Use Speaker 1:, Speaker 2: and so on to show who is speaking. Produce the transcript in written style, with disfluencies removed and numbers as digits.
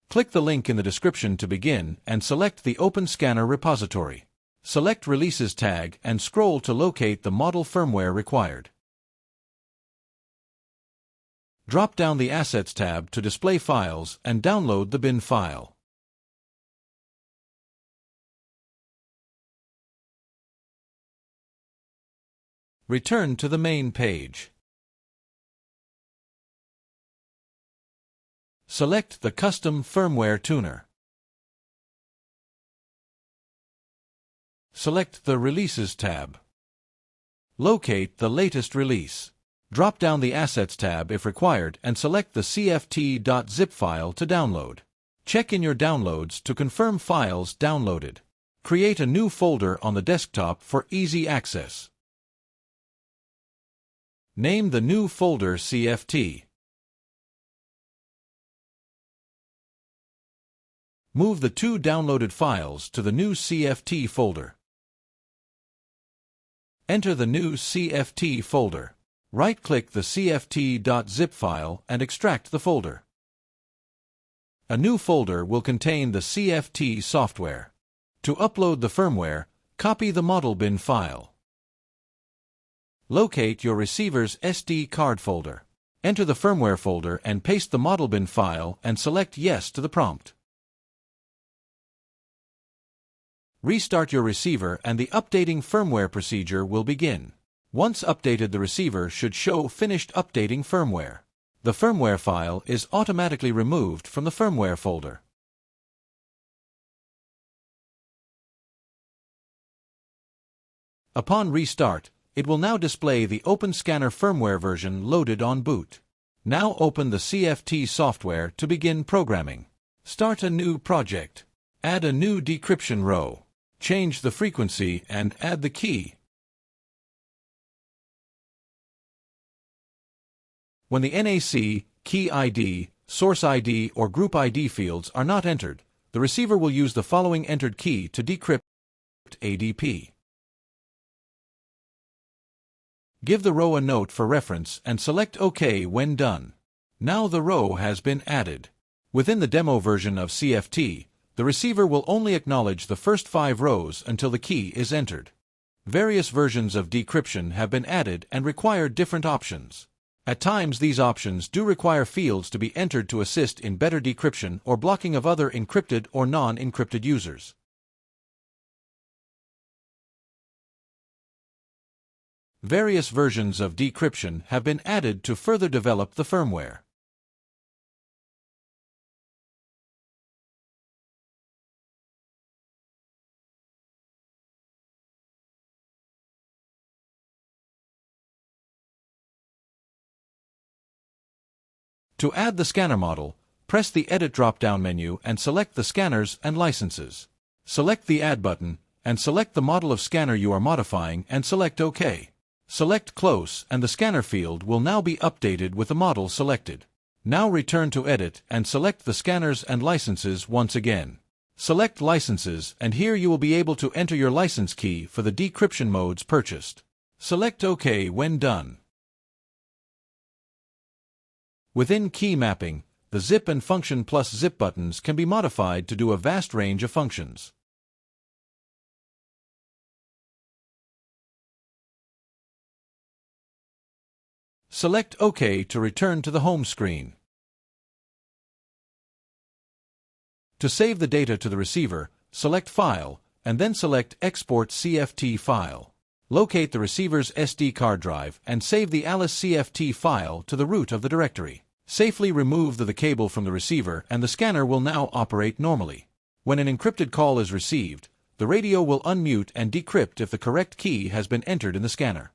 Speaker 1: Click the link in the description to begin and select the OpenScanner repository. Select Releases tag and scroll to locate the model firmware required. Drop down the Assets tab to display files and download the bin file. Return to the main page. Select the Custom Firmware Tuner. Select the Releases tab. Locate the latest release. Drop down the Assets tab if required and select the cft.zip file to download. Check in your downloads to confirm files downloaded. Create a new folder on the desktop for easy access. Name the new folder CFT. Move the two downloaded files to the new CFT folder. Enter the new CFT folder. Right-click the cft.zip file and extract the folder. A new folder will contain the CFT software. To upload the firmware, copy the model bin file. Locate your receiver's SD card folder. Enter the firmware folder and paste the model bin file and select Yes to the prompt. Restart your receiver and the updating firmware procedure will begin. Once updated, the receiver should show Finished Updating Firmware. The firmware file is automatically removed from the firmware folder. Upon restart, it will now display the OpenScanner firmware version loaded on boot. Now open the CFT software to begin programming. Start a new project. Add a new decryption row. Change the frequency and add the key. When the NAC, key ID, source ID, or group ID fields are not entered, the receiver will use the following entered key to decrypt ADP. Give the row a note for reference and select OK when done. Now the row has been added. Within the demo version of CFT, the receiver will only acknowledge the first 5 rows until the key is entered. Various versions of decryption have been added and require different options. At times, these options do require fields to be entered to assist in better decryption or blocking of other encrypted or non-encrypted users. Various versions of decryption have been added to further develop the firmware. To add the scanner model, press the Edit drop-down menu and select the Scanners and Licenses. Select the Add button, and select the model of scanner you are modifying and select OK. Select Close and the scanner field will now be updated with the model selected. Now return to Edit and select the Scanners and Licenses once again. Select Licenses and here you will be able to enter your license key for the decryption modes purchased. Select OK when done. Within key mapping, the Zip and Function plus Zip buttons can be modified to do a vast range of functions. Select OK to return to the home screen. To save the data to the receiver, select File, and then select Export CFT File. Locate the receiver's SD card drive and save the Alice CFT file to the root of the directory. Safely remove the cable from the receiver and the scanner will now operate normally. When an encrypted call is received, the radio will unmute and decrypt if the correct key has been entered in the scanner.